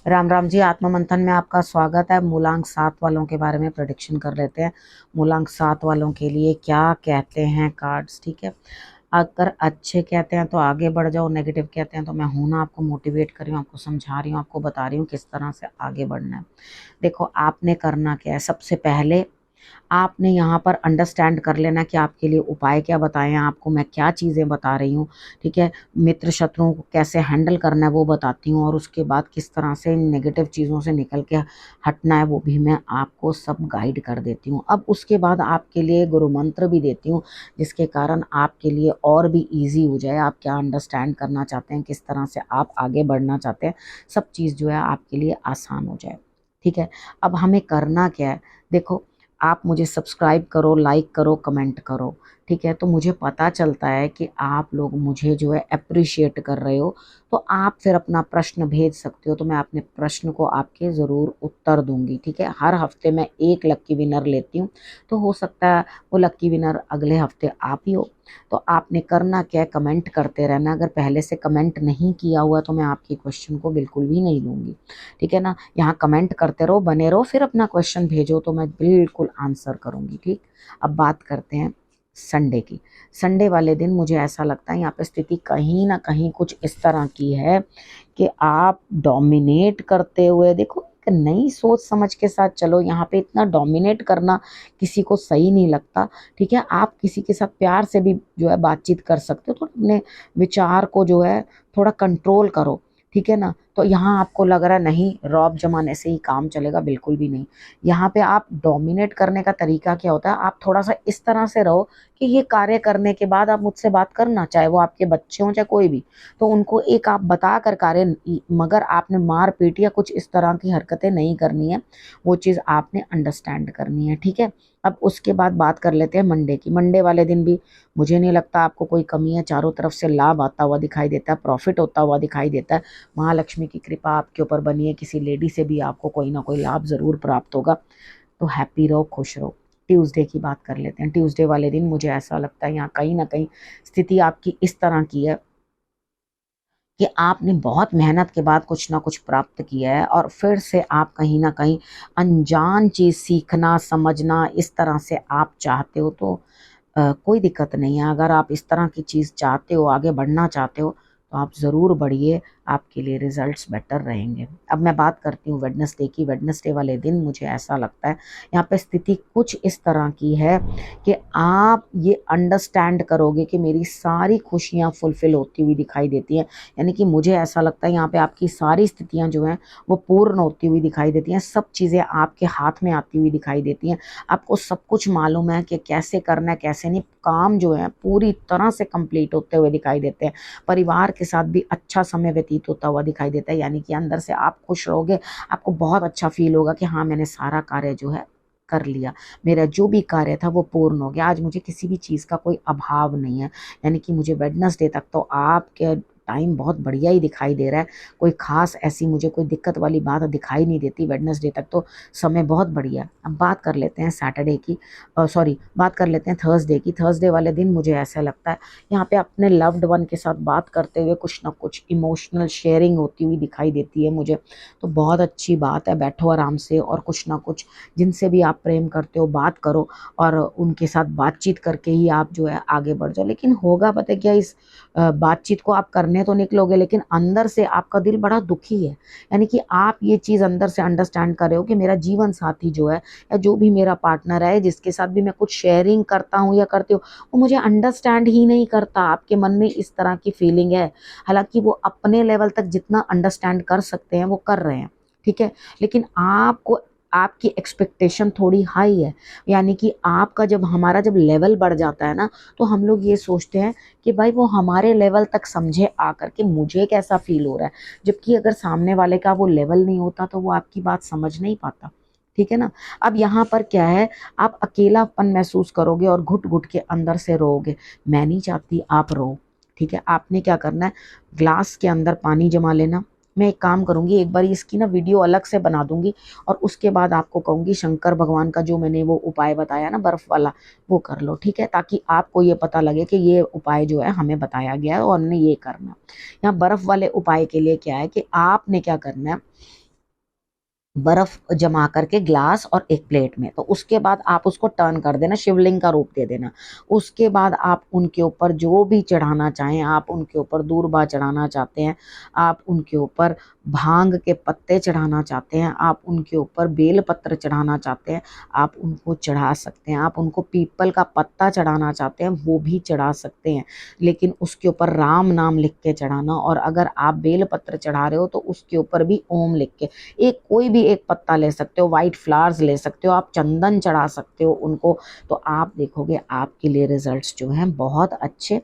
राम राम जी। आत्म मंथन में आपका स्वागत है। मूलांक 7 वालों के बारे में प्रेडिक्शन कर लेते हैं। मूलांक 7 वालों के लिए क्या कहते हैं कार्ड्स, ठीक है। अगर अच्छे कहते हैं तो आगे बढ़ जाओ, नेगेटिव कहते हैं तो मैं हूं ना, आपको मोटिवेट कर रही हूँ, आपको समझा रही हूँ, आपको बता रही हूँ किस तरह से आगे बढ़ना है। देखो, आपने करना क्या है। सबसे पहले आपने यहाँ पर अंडरस्टैंड कर लेना कि आपके लिए उपाय क्या बताए हैं, आपको मैं क्या चीज़ें बता रही हूँ, ठीक है। मित्र शत्रुओं को कैसे हैंडल करना है वो बताती हूँ, और उसके बाद किस तरह से नेगेटिव चीज़ों से निकल के हटना है वो भी मैं आपको सब गाइड कर देती हूँ। अब उसके बाद आपके लिए गुरु मंत्र भी देती हूँ, जिसके कारण आपके लिए और भी ईजी हो जाए। आप क्या अंडरस्टैंड करना चाहते हैं, किस तरह से आप आगे बढ़ना चाहते हैं, सब चीज़ जो है आपके लिए आसान हो जाए, ठीक है। अब हमें करना क्या है, देखो, आप मुझे सब्सक्राइब करो, लाइक करो, कमेंट करो, ठीक है। तो मुझे पता चलता है कि आप लोग मुझे जो है अप्रिशिएट कर रहे हो, तो आप फिर अपना प्रश्न भेज सकते हो, तो मैं अपने प्रश्न को आपके ज़रूर उत्तर दूंगी, ठीक है। हर हफ्ते मैं एक लक्की विनर लेती हूँ, तो हो सकता है वो लक्की विनर अगले हफ्ते आप ही हो। तो आपने करना क्या है, कमेंट करते रहना। अगर पहले से कमेंट नहीं किया हुआ तो मैं आपकी क्वेश्चन को बिल्कुल भी नहीं लूँगी, ठीक है ना। यहाँ कमेंट करते रहो, बने रहो, फिर अपना क्वेश्चन भेजो तो मैं बिल्कुल आंसर करूँगी, ठीक। अब बात करते हैं संडे की। संडे वाले दिन मुझे ऐसा लगता है यहाँ पे स्थिति कहीं ना कहीं कुछ इस तरह की है कि आप डोमिनेट करते हुए, देखो, एक नई सोच समझ के साथ चलो। यहाँ पे इतना डोमिनेट करना किसी को सही नहीं लगता, ठीक है। आप किसी के साथ प्यार से भी जो है बातचीत कर सकते हो, तो अपने विचार को जो है थोड़ा कंट्रोल करो, ठीक है ना। तो यहाँ आपको लग रहा है नहीं, रौब जमाने से ही काम चलेगा, बिल्कुल भी नहीं। यहाँ पे आप डोमिनेट करने का तरीका क्या होता है, आप थोड़ा सा इस तरह से रहो कि ये कार्य करने के बाद आप मुझसे बात करना, चाहे वो आपके बच्चे हों चाहे कोई भी, तो उनको एक आप बता कर कार्य, मगर आपने मार पीट या कुछ इस तरह की हरकतें नहीं करनी है। वो चीज़ आपने अंडरस्टैंड करनी है, ठीक है। अब उसके बाद बात कर लेते हैं मंडे की। मंडे वाले दिन भी मुझे नहीं लगता आपको कोई कमी है। चारों तरफ से लाभ आता हुआ दिखाई देता है, प्रॉफिट होता हुआ दिखाई देता है। महालक्ष्मी की कृपा आपके ऊपर बनी है, किसी लेडी से भी आपको कोई ना कोई लाभ ज़रूर प्राप्त होगा। तो हैप्पी रहो, खुश रहो। ट्यूसडे की बात कर लेते हैं। ट्यूसडे वाले दिन मुझे ऐसा लगता है यहाँ कहीं ना कहीं स्थिति आपकी इस तरह की है कि आपने बहुत मेहनत के बाद कुछ ना कुछ प्राप्त किया है, और फिर से आप कहीं ना कहीं अनजान चीज़ सीखना, समझना, इस तरह से आप चाहते हो, तो कोई दिक्कत नहीं है। अगर आप इस तरह की चीज़ चाहते हो, आगे बढ़ना चाहते हो, तो आप ज़रूर बढ़िए, आपके लिए रिजल्ट्स बेटर रहेंगे। अब मैं बात करती हूँ वेडनेसडे की। वेडनेसडे वाले दिन मुझे ऐसा लगता है यहाँ पे स्थिति कुछ इस तरह की है कि आप ये अंडरस्टैंड करोगे कि मेरी सारी खुशियाँ फुलफिल होती हुई दिखाई देती हैं। यानी कि मुझे ऐसा लगता है यहाँ पे आपकी सारी स्थितियाँ जो हैं वो पूर्ण होती हुई दिखाई देती हैं, सब चीज़ें आपके हाथ में आती हुई दिखाई देती हैं। आपको सब कुछ मालूम है कि कैसे करना है, कैसे नहीं। काम जो है पूरी तरह से कंप्लीट होते हुए दिखाई देते हैं। परिवार के साथ भी अच्छा समय व्यतीत होता हुआ दिखाई देता है, यानी कि अंदर से आप खुश रहोगे। आपको बहुत अच्छा फील होगा कि हाँ, मैंने सारा कार्य जो है कर लिया, मेरा जो भी कार्य था वो पूर्ण हो गया, आज मुझे किसी भी चीज़ का कोई अभाव नहीं है। यानी कि मुझे वेडनेसडे तक तो आपके टाइम बहुत बढ़िया ही दिखाई दे रहा है। कोई खास ऐसी मुझे कोई दिक्कत वाली बात दिखाई नहीं देती। वेडनेसडे तक तो समय बहुत बढ़िया है। अब बात कर लेते हैं सैटरडे की, सॉरी, बात कर लेते हैं थर्सडे की। थर्सडे वाले दिन मुझे ऐसा लगता है यहाँ पे अपने लव्ड वन के साथ बात करते हुए कुछ ना कुछ इमोशनल शेयरिंग होती हुई दिखाई देती है मुझे। तो बहुत अच्छी बात है, बैठो आराम से और कुछ ना कुछ जिनसे भी आप प्रेम करते हो बात करो, और उनके साथ बातचीत करके ही आप जो है आगे बढ़ जाओ। लेकिन होगा पता है क्या, इस बातचीत को आप करने तो निकलोगे, लेकिन अंदर से आपका दिल बड़ा दुखी है। यानी कि आप ये चीज़ अंदर से अंडरस्टैंड कर रहे हो कि मेरा जीवन साथी जो है, या जो भी मेरा पार्टनर है, जिसके साथ भी मैं कुछ शेयरिंग करता हूँ या करती हूँ, वो मुझे अंडरस्टैंड ही नहीं करता। आपके मन में इस तरह की फीलिंग है। हालांकि वो अपने लेवल तक जितना अंडरस्टैंड कर सकते हैं वो कर रहे हैं, ठीक है। लेकिन आपको, आपकी एक्सपेक्टेशन थोड़ी हाई है। यानी कि आपका जब, हमारा जब लेवल बढ़ जाता है ना, तो हम लोग ये सोचते हैं कि भाई वो हमारे लेवल तक समझे आकर के मुझे कैसा फील हो रहा है। जबकि अगर सामने वाले का वो लेवल नहीं होता तो वो आपकी बात समझ नहीं पाता, ठीक है ना। अब यहाँ पर क्या है, आप अकेलापन महसूस करोगे और घुट घुट के अंदर से रोओगे। मैं नहीं चाहती आप रो, ठीक है। आपने क्या करना है, ग्लास के अंदर पानी जमा लेना। मैं एक काम करूंगी, एक बार इसकी ना वीडियो अलग से बना दूंगी, और उसके बाद आपको कहूंगी शंकर भगवान का जो मैंने वो उपाय बताया ना बर्फ वाला, वो कर लो, ठीक है। ताकि आपको ये पता लगे कि ये उपाय जो है हमें बताया गया है और हमने ये करना है। यहाँ बर्फ वाले उपाय के लिए क्या है कि आपने क्या करना है, बर्फ जमा करके ग्लास और एक प्लेट में, तो उसके बाद आप उसको टर्न कर देना, शिवलिंग का रूप दे देना। उसके बाद आप उनके ऊपर जो भी चढ़ाना चाहें, आप उनके ऊपर दूर्बा चढ़ाना चाहते हैं, आप उनके ऊपर भांग के पत्ते चढ़ाना चाहते हैं, आप उनके ऊपर बेल पत्र चढ़ाना चाहते हैं, आप उनको चढ़ा सकते हैं। आप उनको पीपल का पत्ता चढ़ाना चाहते हैं, वो भी चढ़ा सकते हैं, लेकिन उसके ऊपर राम नाम लिख के चढ़ाना। और अगर आप बेल पत्र चढ़ा रहे हो तो उसके ऊपर भी ओम लिख के, एक कोई भी एक पत्ता ले सकते हो, वाइट फ्लावर्स ले सकते हो, आप चंदन चढ़ा सकते हो उनको। तो आप देखोगे आपके लिए रिजल्ट्स जो हैं बहुत अच्छे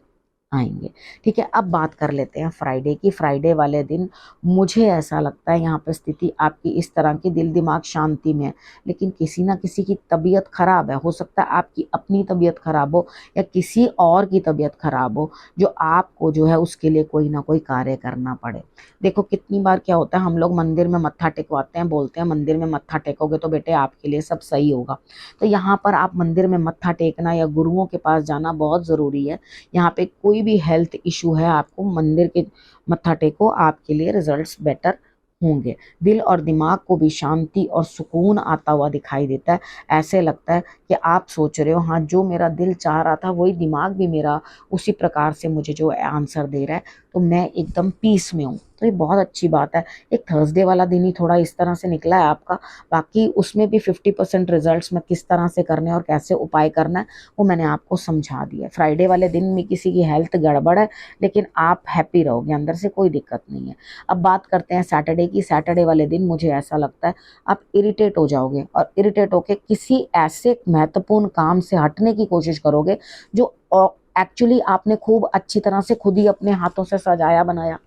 आएंगे। ठीक है, अब बात कर लेते हैं फ्राइडे की। फ्राइडे वाले दिन मुझे ऐसा लगता है यहाँ पे स्थिति आपकी इस तरह की, दिल दिमाग शांति में है, लेकिन किसी ना किसी की तबीयत खराब है। हो सकता है आपकी अपनी तबीयत खराब हो या किसी और की तबीयत खराब हो, जो आपको जो है उसके लिए कोई ना कोई कार्य करना पड़े। देखो कितनी बार क्या होता है, हम लोग मंदिर में मत्था टेकवाते हैं, बोलते हैं मंदिर में मत्था टेकोगे तो बेटे आपके लिए सब सही होगा। तो यहाँ पर आप मंदिर में मत्था टेकना या गुरुओं के पास जाना बहुत ज़रूरी है। यहाँ पे कोई भी हेल्थ इशू है, आपको मंदिर के मत्था टेको, आपके लिए रिजल्ट्स बेटर होंगे। दिल और दिमाग को भी शांति और सुकून आता हुआ दिखाई देता है। ऐसे लगता है कि आप सोच रहे हो हाँ जो मेरा दिल चाह रहा था वही दिमाग भी मेरा उसी प्रकार से मुझे जो आंसर दे रहा है, तो मैं एकदम पीस में हूँ। तो ये बहुत अच्छी बात है। एक थर्सडे वाला दिन ही थोड़ा इस तरह से निकला है आपका, बाकी उसमें भी 50% रिजल्ट्स में किस तरह से करने और कैसे उपाय करना है वो मैंने आपको समझा दिया। फ्राइडे वाले दिन में किसी की हेल्थ गड़बड़ है, लेकिन आप हैप्पी रहोगे, अंदर से कोई दिक्कत नहीं है। अब बात करते हैं सैटरडे की। सैटरडे वाले दिन मुझे ऐसा लगता है आप इरिटेट हो जाओगे, और इरिटेट होके किसी ऐसे महत्वपूर्ण काम से हटने की कोशिश करोगे जो एक्चुअली आपने खूब अच्छी तरह से खुद ही अपने हाथों से सजाया बनाया।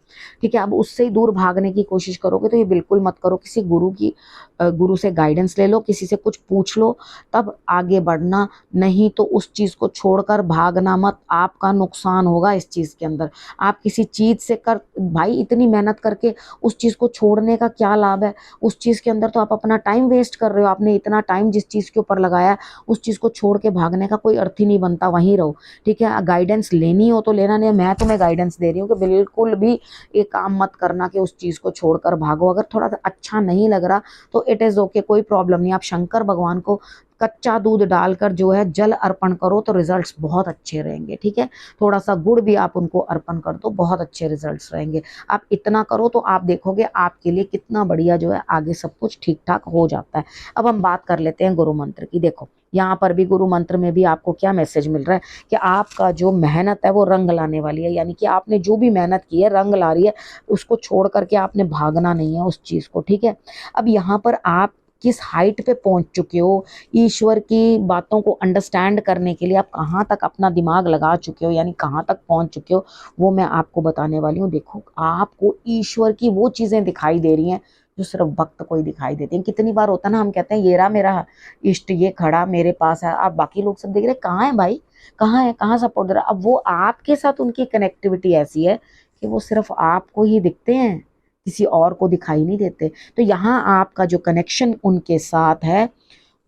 ठीक है, अब उससे ही दूर भागने की कोशिश करोगे तो ये बिल्कुल मत करो। किसी गुरु से गाइडेंस ले लो, किसी से कुछ पूछ लो, तब आगे बढ़ना। नहीं तो उस चीज़ को छोड़कर भागना मत, आपका नुकसान होगा इस चीज़ के अंदर। आप किसी चीज़ से कर भाई इतनी मेहनत करके उस चीज़ को छोड़ने का क्या लाभ है? उस चीज़ के अंदर तो आप अपना टाइम वेस्ट कर रहे हो। आपने इतना टाइम जिस चीज़ के ऊपर लगाया, उस चीज़ को छोड़ के भागने का कोई अर्थ ही नहीं बनता, वहीं रहो। ठीक है, गाइडेंस लेनी हो तो लेना, नहीं मैं तुम्हें गाइडेंस दे रही हूँ कि बिल्कुल भी ये काम मत करना कि उस चीज़ को छोड़कर भागो। अगर थोड़ा सा अच्छा नहीं लग रहा तो इट इज़ ओके, कोई प्रॉब्लम नहीं। आप शंकर भगवान को कच्चा दूध डालकर जो है जल अर्पण करो तो रिजल्ट्स बहुत अच्छे रहेंगे। ठीक है, थोड़ा सा गुड़ भी आप उनको अर्पण कर दो, बहुत अच्छे रिजल्ट्स रहेंगे। आप इतना करो तो आप देखोगे आपके लिए कितना बढ़िया जो है आगे सब कुछ ठीक ठाक हो जाता है। अब हम बात कर लेते हैं गुरु मंत्र की। देखो यहाँ पर भी गुरु मंत्र में भी आपको क्या मैसेज मिल रहा है कि आपका जो मेहनत है वो रंग लाने वाली है, यानी कि आपने जो भी मेहनत की है रंग ला रही है। उसको छोड़ करके आपने भागना नहीं है उस चीज़ को। ठीक है, अब यहाँ पर आप किस हाइट पे पहुंच चुके हो, ईश्वर की बातों को अंडरस्टैंड करने के लिए आप कहाँ तक अपना दिमाग लगा चुके हो, यानी कहाँ तक पहुंच चुके हो, वो मैं आपको बताने वाली हूँ। देखो आपको ईश्वर की वो चीज़ें दिखाई दे रही हैं जो सिर्फ भक्त को ही दिखाई देती हैं। कितनी बार होता है ना, हम कहते हैं ये रहा मेरा इष्ट, ये खड़ा मेरे पास है, आप बाकी लोग सब देख रहे कहाँ है भाई, कहाँ है, कहाँ सपोर्ट दे रहा। अब वो आपके साथ उनकी कनेक्टिविटी ऐसी है कि वो सिर्फ आपको ही दिखते हैं, किसी और को दिखाई नहीं देते। तो यहाँ आपका जो कनेक्शन उनके साथ है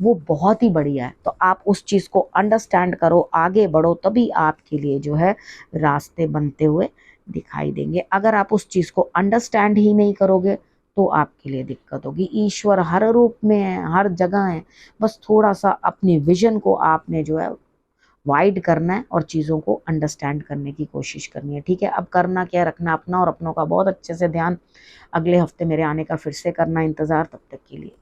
वो बहुत ही बढ़िया है। तो आप उस चीज़ को अंडरस्टैंड करो, आगे बढ़ो, तभी आपके लिए जो है रास्ते बनते हुए दिखाई देंगे। अगर आप उस चीज़ को अंडरस्टैंड ही नहीं करोगे तो आपके लिए दिक्कत होगी। ईश्वर हर रूप में है, हर जगह है, बस थोड़ा सा अपनी विजन को आपने जो है वाइड करना है और चीज़ों को अंडरस्टैंड करने की कोशिश करनी है। ठीक है, अब करना क्या है, रखना अपना और अपनों का बहुत अच्छे से ध्यान। अगले हफ्ते मेरे आने का फिर से करना इंतज़ार, तब तक के लिए